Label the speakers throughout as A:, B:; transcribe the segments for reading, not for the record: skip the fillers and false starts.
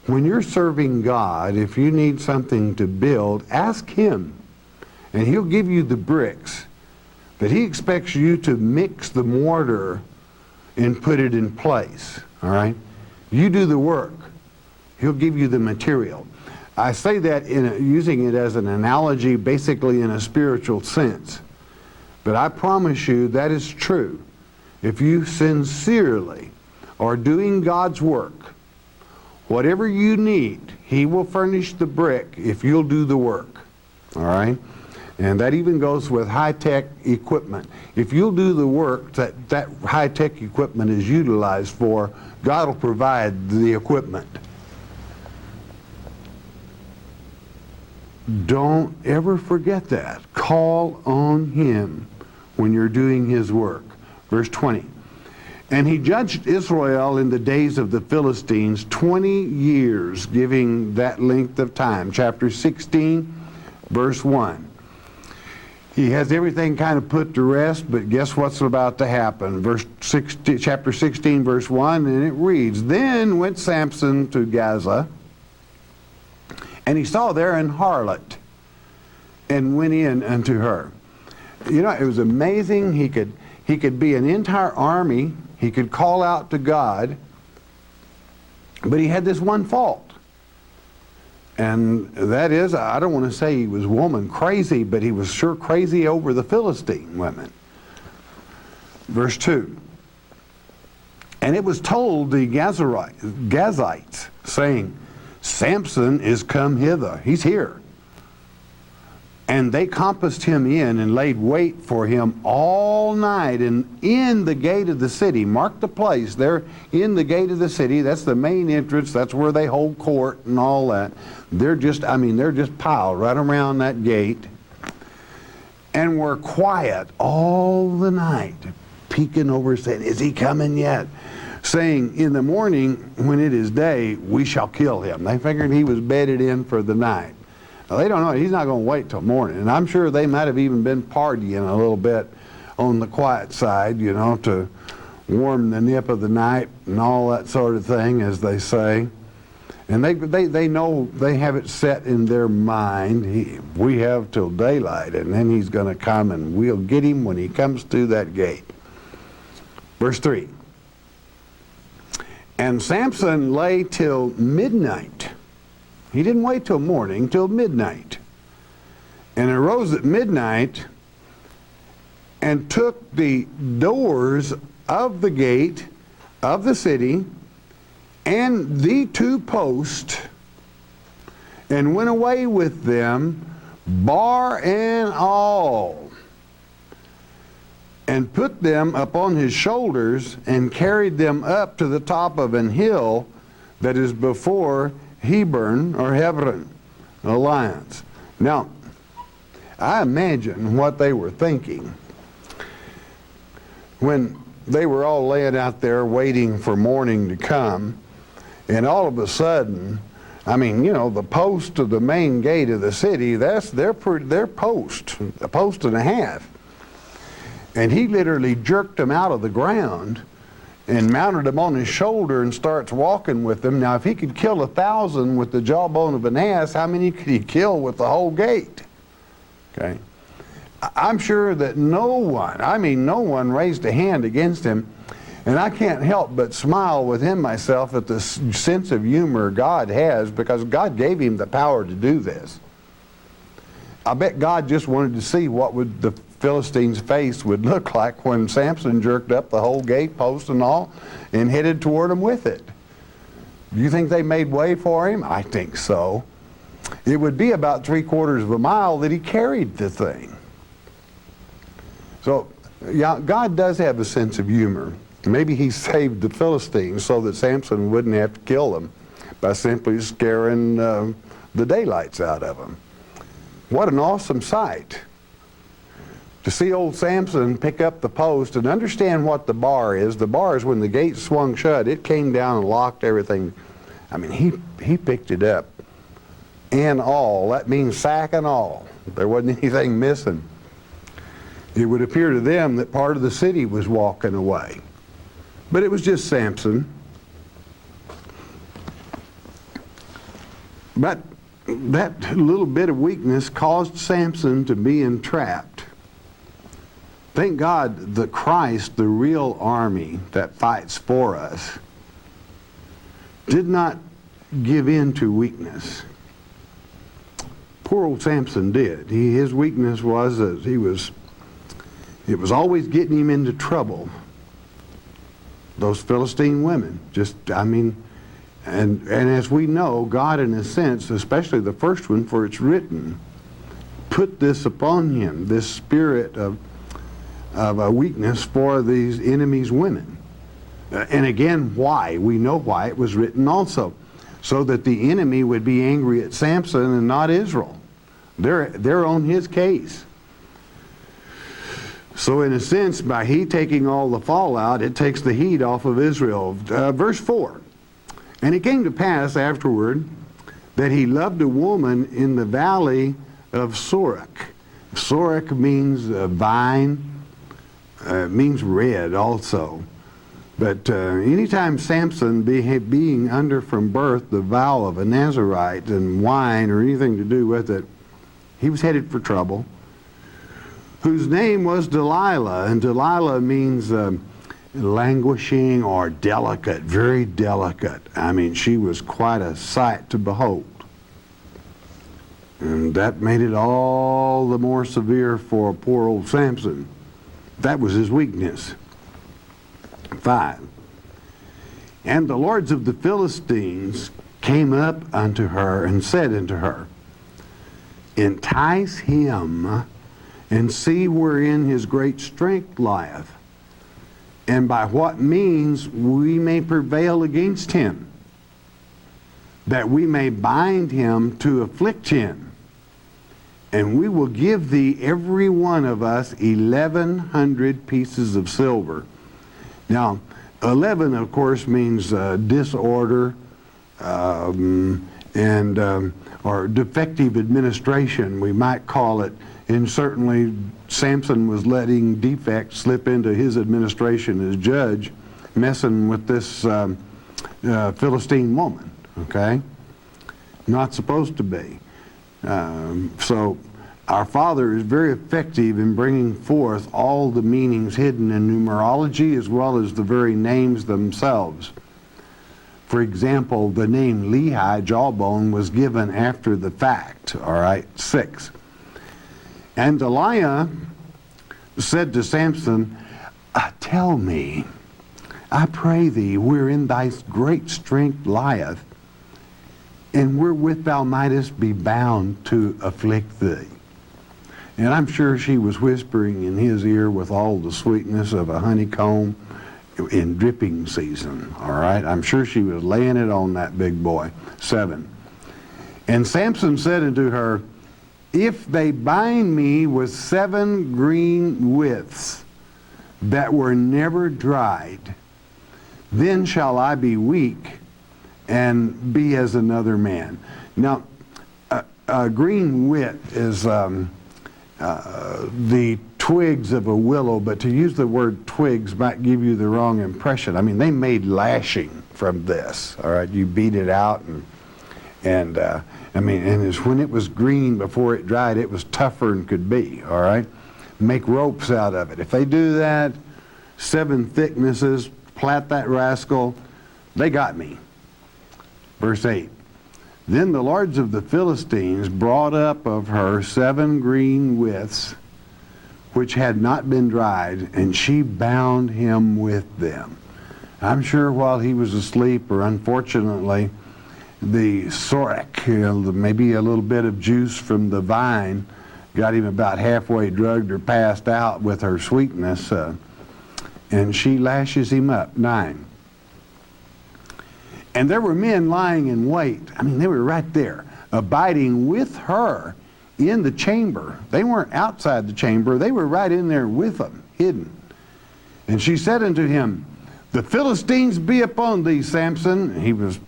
A: when you're serving God, if you need something to build, ask Him, and He'll give you the bricks. But He expects you to mix the mortar and put it in place, all right? You do the work. He'll give you the material. I say that using it as an analogy, basically in a spiritual sense. But I promise you that is true. If you sincerely are doing God's work, whatever you need, He will furnish the brick if you'll do the work, all right? And that even goes with high-tech equipment. If you'll do the work that high-tech equipment is utilized for, God will provide the equipment. Don't ever forget that. Call on Him when you're doing His work. Verse 20. And He judged Israel in the days of the Philistines 20 years, giving that length of time. Chapter 16, verse 1. He has everything kind of put to rest, but guess what's about to happen? Chapter 16, verse 1, and it reads, Then went Samson to Gaza, and he saw there an harlot, and went in unto her. You know, it was amazing. He could be an entire army. He could call out to God, but he had this one fault. And that is, I don't want to say he was woman crazy, but he was sure crazy over the Philistine women. Verse 2. And it was told the Gazites, saying, Samson is come hither. He's here. And they compassed him in and laid wait for him all night. And in the gate of the city, mark the place, they're in the gate of the city. That's the main entrance. That's where they hold court and all that. They're just piled right around that gate. And were quiet all the night, peeking over, saying, Is he coming yet? Saying, In the morning, when it is day, we shall kill him. They figured he was bedded in for the night. Now, they don't know. He's not going to wait till morning. And I'm sure they might have even been partying a little bit on the quiet side, you know, to warm the nip of the night and all that sort of thing, as they say. And they know, they have it set in their mind, we have till daylight, and then he's going to come, and we'll get him when he comes through that gate. Verse 3. And Samson lay till midnight. He didn't wait till morning, till midnight. And arose at midnight and took the doors of the gate of the city and the two posts, and went away with them, bar and all, and put them upon his shoulders, and carried them up to the top of an hill that is before Hebron, Alliance. Now, I imagine what they were thinking when they were all laying out there waiting for morning to come, and all of a sudden, I mean, you know, the post of the main gate of the city, that's their post, a post and a half. And he literally jerked them out of the ground and mounted them on his shoulder and starts walking with them. Now, if he could kill 1,000 with the jawbone of an ass, how many could he kill with the whole gate? Okay. I'm sure that no one raised a hand against him. And I can't help but smile within myself at the sense of humor God has, because God gave him the power to do this. I bet God just wanted to see what would the Philistines' face would look like when Samson jerked up the whole gate post and all and headed toward him with it. Do you think they made way for him? I think so. It would be about 3/4 of a mile that he carried the thing. So, yeah, God does have a sense of humor. Maybe he saved the Philistines so that Samson wouldn't have to kill them by simply scaring the daylights out of them. What an awesome sight to see old Samson pick up the post and understand what the bar is. The bar is when the gate swung shut, it came down and locked everything. I mean, he picked it up and all. That means sack and all. There wasn't anything missing. It would appear to them that part of the city was walking away. But it was just Samson. But that little bit of weakness caused Samson to be entrapped. Thank God that Christ, the real army that fights for us, did not give in to weakness. Poor old Samson did. His weakness was that it was always getting him into trouble. Those Philistine women, and as we know, God in a sense, especially the first one, for it's written, put this upon him, this spirit of a weakness for these enemies' women. And again, why? We know why it was written also. So that the enemy would be angry at Samson and not Israel. They're on his case. So in a sense, by he taking all the fallout, it takes the heat off of Israel. Verse 4. And it came to pass afterward that he loved a woman in the valley of Sorek. Sorek means vine. Means red also. But anytime Samson being under from birth the vow of a Nazarite and wine or anything to do with it, he was headed for trouble. Whose name was Delilah, and Delilah means languishing or delicate, very delicate. I mean, she was quite a sight to behold. And that made it all the more severe for poor old Samson. That was his weakness. 5. And the lords of the Philistines came up unto her and said unto her, entice him, and see wherein his great strength lieth, and by what means we may prevail against him, that we may bind him to afflict him. And we will give thee every one of us 1,100 pieces of silver. Now, 11, of course, means disorder or defective administration, we might call it. And certainly Samson was letting defects slip into his administration as judge, messing with this Philistine woman, okay? Not supposed to be. So our Father is very effective in bringing forth all the meanings hidden in numerology as well as the very names themselves. For example, the name Lehi, jawbone, was given after the fact, all right? 6. And Delilah said to Samson, tell me, I pray thee, wherein thy great strength lieth, and wherewith thou mightest be bound to afflict thee. And I'm sure she was whispering in his ear with all the sweetness of a honeycomb in dripping season, all right? I'm sure she was laying it on that big boy. 7. And Samson said unto her, if they bind me with 7 green withs that were never dried, then shall I be weak and be as another man. Now, a green wit is the twigs of a willow, but to use the word twigs might give you the wrong impression. I mean, they made lashing from this, all right? You beat it out, and when it was green before it dried, it was tougher than could be, all right? Make ropes out of it. If they do that, 7 thicknesses, plait that rascal, they got me. Verse 8. Then the lords of the Philistines brought up of her 7 green withs, which had not been dried, and she bound him with them. I'm sure while he was asleep, or unfortunately, the sorek, maybe a little bit of juice from the vine, got him about halfway drugged or passed out with her sweetness, and she lashes him up. 9. And there were men lying in wait. I mean, they were right there, abiding with her in the chamber. They weren't outside the chamber. They were right in there with them, hidden. And she said unto him, the Philistines be upon thee, Samson. He was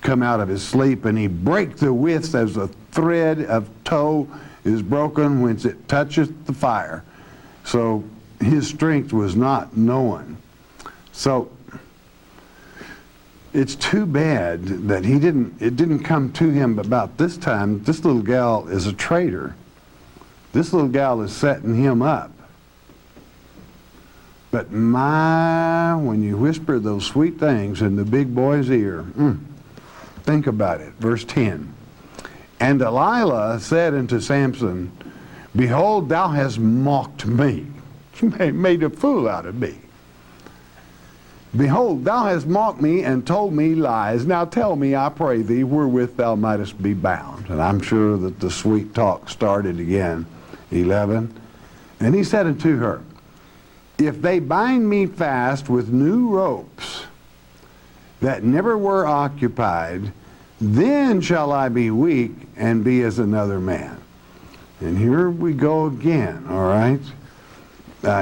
A: come out of his sleep, and he brake the withs as a thread of tow is broken whence it toucheth the fire. So his strength was not known. So it's too bad that it didn't come to him about this time. This little gal is a traitor. This little gal is setting him up. But when you whisper those sweet things in the big boy's ear, think about it. Verse 10. And Delilah said unto Samson, Behold, thou hast mocked me. You made a fool out of me. Behold, thou hast mocked me and told me lies. Now tell me, I pray thee, wherewith thou mightest be bound. And I'm sure that the sweet talk started again. 11. And he said unto her, If they bind me fast with new ropes that never were occupied, then shall I be weak and be as another man. And here we go again, all right?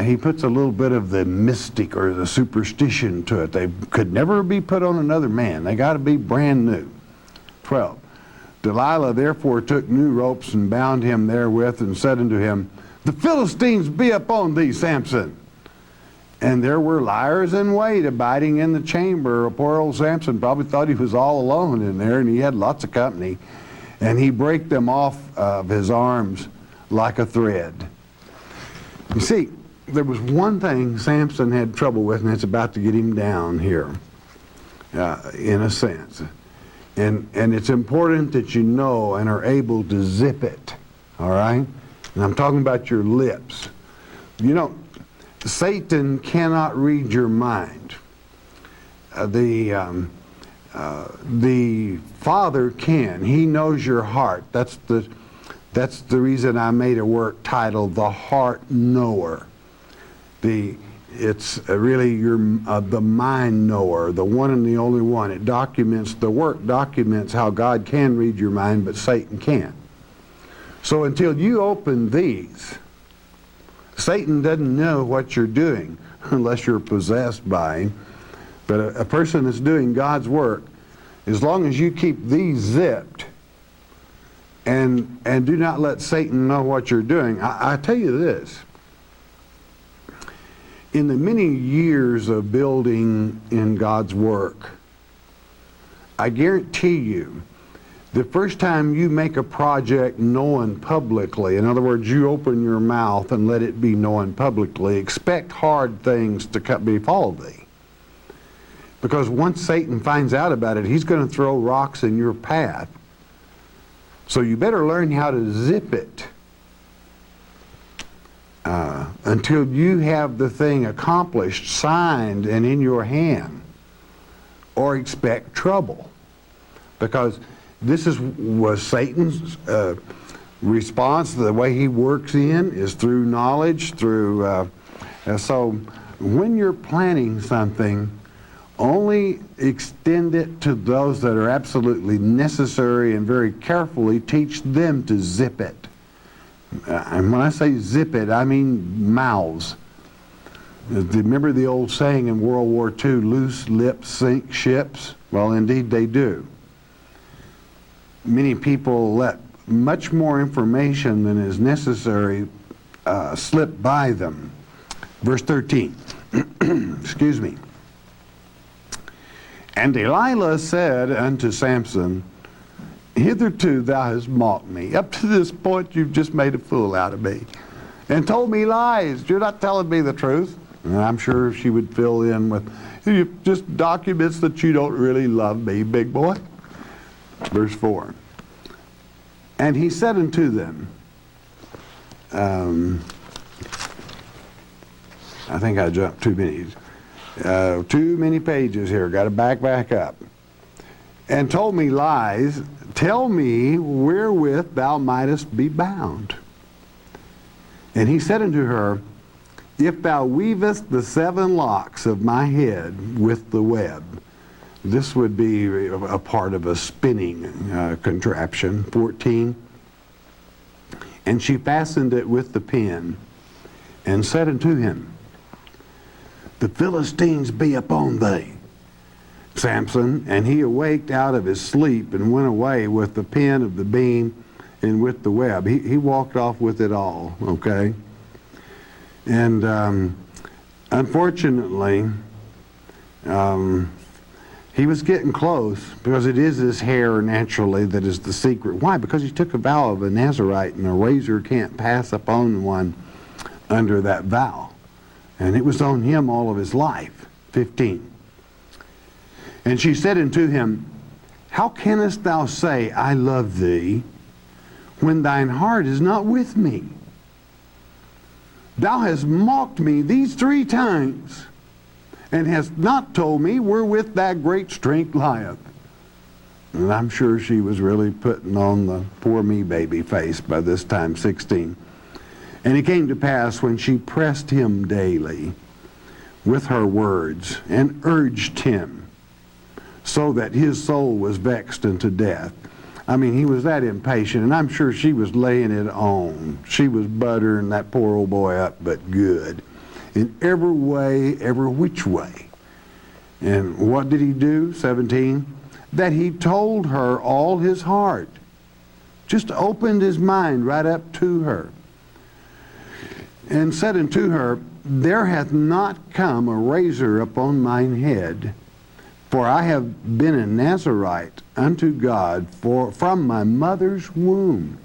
A: He puts a little bit of the mystic or the superstition to it. They could never be put on another man. They got to be brand new. 12. Delilah therefore took new ropes and bound him therewith and said unto him, The Philistines be upon thee, Samson. And there were liars in wait abiding in the chamber. Poor old Samson probably thought he was all alone in there, and he had lots of company. And he brake them off of his arms like a thread. You see, there was one thing Samson had trouble with, and it's about to get him down here, in a sense. And it's important that you know and are able to zip it, all right? And I'm talking about your lips. You know, Satan cannot read your mind. The Father can. He knows your heart. That's the reason I made a work titled The Heart Knower. It's really the mind knower, the one and the only one. It documents, the work documents how God can read your mind, but Satan can't. So until you open these, Satan doesn't know what you're doing unless you're possessed by him. But a person that's doing God's work, as long as you keep these zipped and do not let Satan know what you're doing, I tell you this. In the many years of building in God's work, I guarantee you, the first time you make a project known publicly, in other words, you open your mouth and let it be known publicly, expect hard things to befall thee. Because once Satan finds out about it, he's going to throw rocks in your path. So you better learn how to zip it until you have the thing accomplished, signed, and in your hand, or expect trouble. Because this was Satan's response. The way he works is through knowledge, so when you're planning something, only extend it to those that are absolutely necessary, and very carefully teach them to zip it. And when I say zip it, I mean mouths. Remember the old saying in World War II, loose lips sink ships? Well, indeed they do. Many people let much more information than is necessary slip by them. Verse 13. Excuse me. And Delilah said unto Samson, Hitherto thou hast mocked me. Up to this point you've just made a fool out of me and told me lies. You're not telling me the truth. And I'm sure she would fill in with just documents that you don't really love me, big boy. Verse 4. And he said unto them, I think I jumped too many pages here. Got to back up. And told me lies. Tell me wherewith thou mightest be bound. And he said unto her, If thou weavest the 7 locks of my head with the web. This would be a part of a spinning contraption. 14. And she fastened it with the pin, and said unto him, The Philistines be upon thee, Samson. And he awaked out of his sleep, and went away with the pin of the beam and with the web. He walked off with it all, okay? And unfortunately, He was getting close, because it is his hair naturally that is the secret. Why? Because he took a vow of a Nazarite, and a razor can't pass upon one under that vow. And it was on him all of his life. 15. And she said unto him, How canst thou say, I love thee, when thine heart is not with me? Thou hast mocked me these 3 times, and hast not told me wherewith that great strength lieth. And I'm sure she was really putting on the poor me baby face by this time. 16. And it came to pass, when she pressed him daily with her words, and urged him, so that his soul was vexed unto death. I mean, he was that impatient, and I'm sure she was laying it on. She was buttering that poor old boy up, but good. In every way, every which way. And what did he do? 17. That he told her all his heart. Just opened his mind right up to her. And said unto her, There hath not come a razor upon mine head, for I have been a Nazarite unto God from my mother's womb.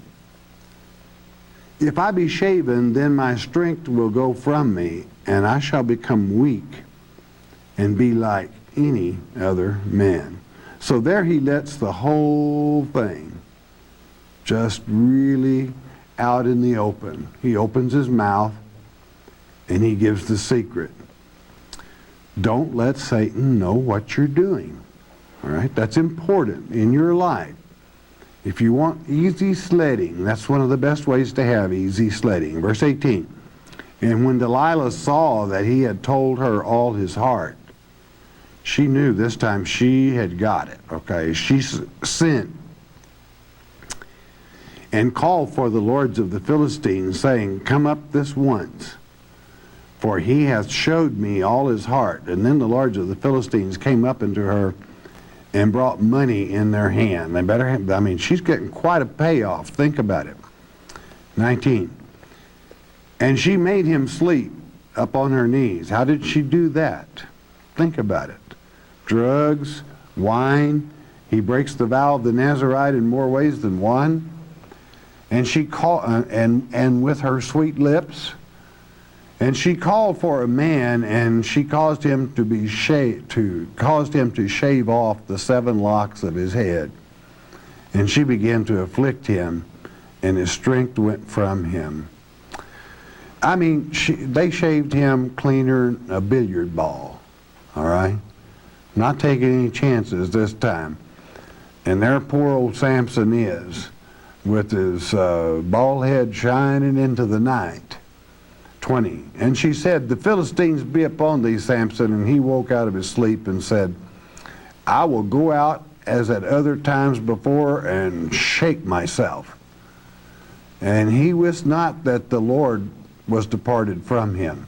A: If I be shaven, then my strength will go from me, and I shall become weak, and be like any other man. So there he lets the whole thing just really out in the open. He opens his mouth, and he gives the secret. Don't let Satan know what you're doing. All right? That's important in your life. If you want easy sledding, that's one of the best ways to have easy sledding. Verse 18. And when Delilah saw that he had told her all his heart, she knew this time she had got it. Okay? She sent and called for the lords of the Philistines, saying, Come up this once, for he hath showed me all his heart. And then the lords of the Philistines came up unto her and brought money in their hand. They better have, I mean, she's getting quite a payoff. Think about it. 19. And she made him sleep up on her knees. How did she do that? Think about it. Drugs, wine. He breaks the vow of the Nazarite in more ways than one. And she called, and with her sweet lips. And she called for a man, and she caused him to be caused him to shave off the 7 locks of his head. And she began to afflict him, and his strength went from him. I mean, they shaved him cleaner than a billiard ball. All right? Not taking any chances this time. And there poor old Samson is, with his bald head shining into the night. 20. And she said, The Philistines be upon thee, Samson. And he woke out of his sleep and said, I will go out as at other times before and shake myself. And he wist not that the Lord was departed from him.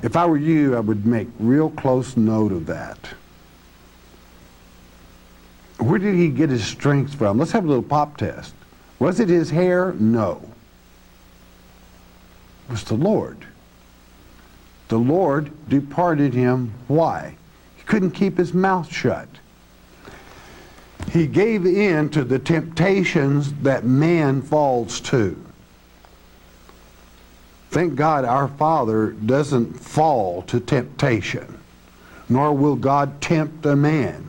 A: If I were you, I would make real close note of that. Where did he get his strength from? Let's have a little pop test. Was it his hair? No. It was the Lord. The Lord departed him. Why? He couldn't keep his mouth shut. He gave in to the temptations that man falls to. Thank God our Father doesn't fall to temptation, nor will God tempt a man.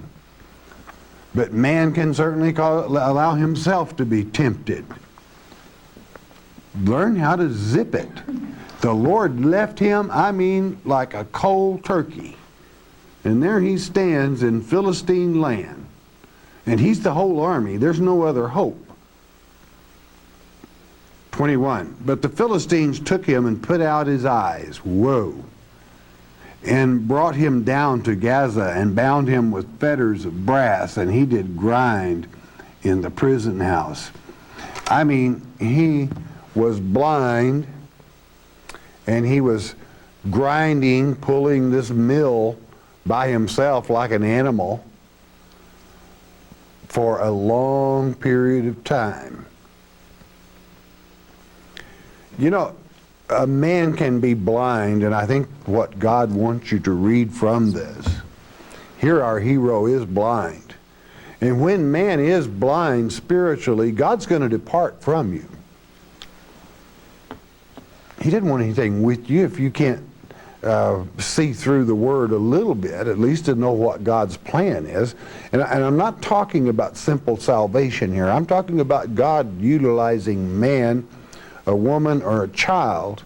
A: But man can certainly allow himself to be tempted. Learn how to zip it. The Lord left him, I mean, like a cold turkey. And there he stands in Philistine land. And he's the whole army. There's no other hope. 21. But the Philistines took him and put out his eyes. Whoa. And brought him down to Gaza and bound him with fetters of brass. And he did grind in the prison house. I mean, he was blind, and he was grinding, pulling this mill by himself like an animal for a long period of time. You know, a man can be blind, and I think what God wants you to read from this Here our hero is blind. And when man is blind spiritually, God's going to depart from you. He didn't want anything with you if you can't see through the Word a little bit, at least to know what God's plan is. And I'm not talking about simple salvation here. I'm talking about God utilizing man, a woman, or a child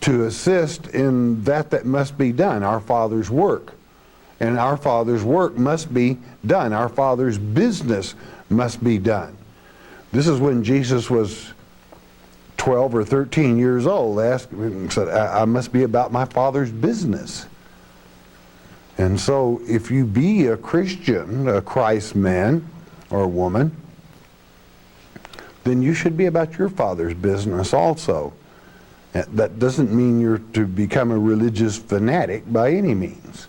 A: to assist in that must be done, our Father's work. And our Father's work must be done. Our Father's business must be done. This is when Jesus was 12 or 13 years old, said, I must be about my Father's business. And so if you be a Christian, a Christ man or woman, then you should be about your Father's business also. That doesn't mean you're to become a religious fanatic by any means.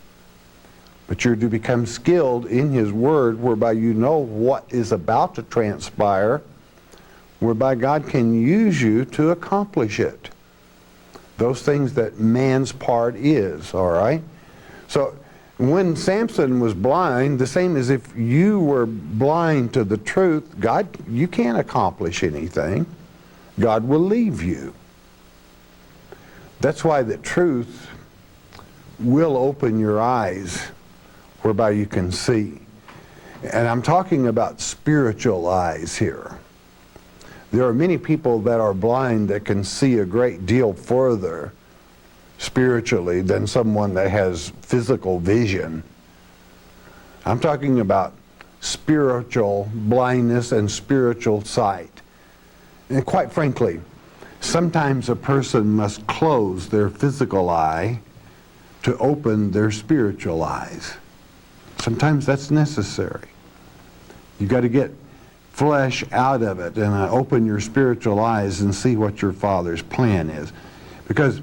A: But you're to become skilled in His Word, whereby you know what is about to transpire, whereby God can use you to accomplish it. Those things that man's part is, all right? So when Samson was blind, the same as if you were blind to the truth, God, you can't accomplish anything. God will leave you. That's why the truth will open your eyes, whereby you can see. And I'm talking about spiritual eyes here. There are many people that are blind that can see a great deal further spiritually than someone that has physical vision. I'm talking about spiritual blindness and spiritual sight. And quite frankly, sometimes a person must close their physical eye to open their spiritual eyes. Sometimes that's necessary. You've got to get flesh out of it and open your spiritual eyes and see what your Father's plan is. Because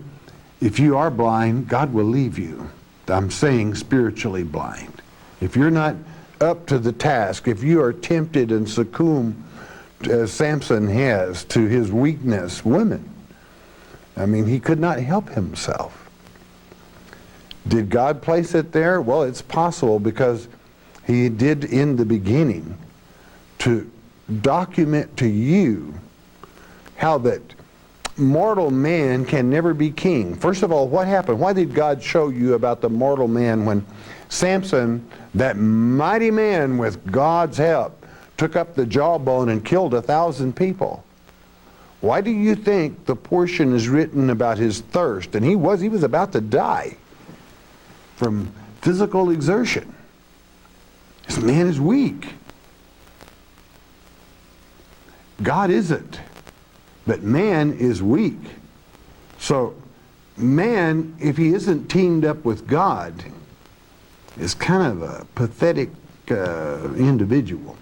A: if you are blind, God will leave you. I'm saying spiritually blind. If you're not up to the task, if you are tempted and succumb, as Samson has, to his weakness, women, I mean, he could not help himself. Did God place it there? Well, it's possible, because He did in the beginning to document to you how that mortal man can never be king. First of all, what happened? Why did God show you about the mortal man when Samson, that mighty man with God's help, took up the jawbone and killed 1,000 people? Why do you think the portion is written about his thirst? And he was about to die from physical exertion. This man is weak. God isn't, but man is weak. So man, if he isn't teamed up with God, is kind of a pathetic individual.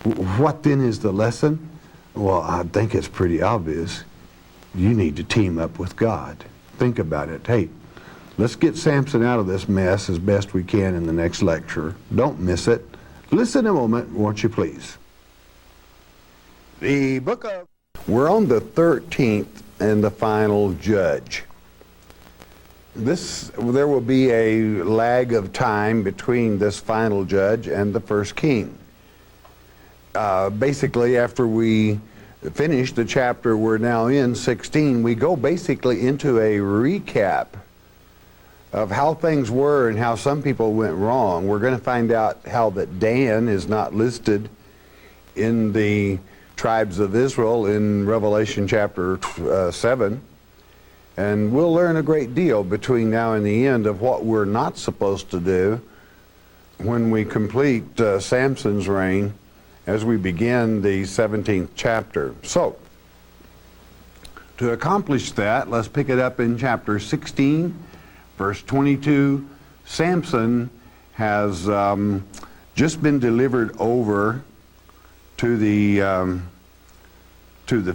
A: What then is the lesson? Well, I think it's pretty obvious. You need to team up with God. Think about it. Hey, let's get Samson out of this mess as best we can in the next lecture. Don't miss it. Listen a moment, won't you please? The book of... We're on the 13th and the final judge. There will be a lag of time between this final judge and the first king. Basically, after we finish the chapter we're now in, 16, we go basically into a recap of how things were and how some people went wrong. We're going to find out how that Dan is not listed in the tribes of Israel in Revelation chapter 7. And we'll learn a great deal between now and the end of what we're not supposed to do when we complete Samson's reign as we begin the 17th chapter. So, to accomplish that, let's pick it up in chapter 16, verse 22. Samson has just been delivered over to the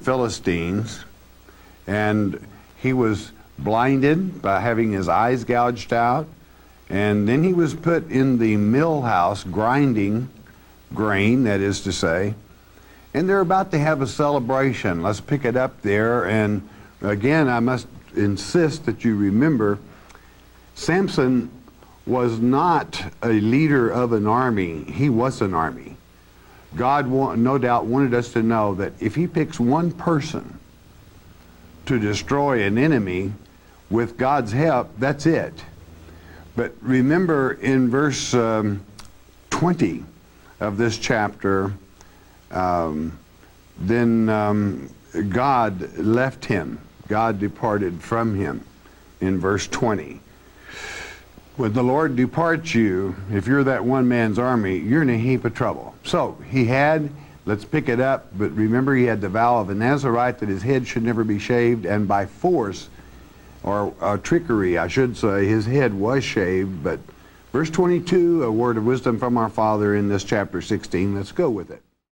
A: Philistines, and he was blinded by having his eyes gouged out, and then he was put in the mill house grinding grain, that is to say, and they're about to have a celebration. Let's pick it up there, and again I must insist that you remember Samson was not a leader of an army. He was an army. God, no doubt, wanted us to know that if he picks one person to destroy an enemy, with God's help, that's it. But remember in verse 20 of this chapter, then God left him. God departed from him in verse 20. When the Lord departs you, if you're that one man's army, you're in a heap of trouble. So he had, let's pick it up, but remember he had the vow of a Nazarite that his head should never be shaved, and by force, or trickery, I should say, his head was shaved. But verse 22, a word of wisdom from our Father in this chapter 16. Let's go with it.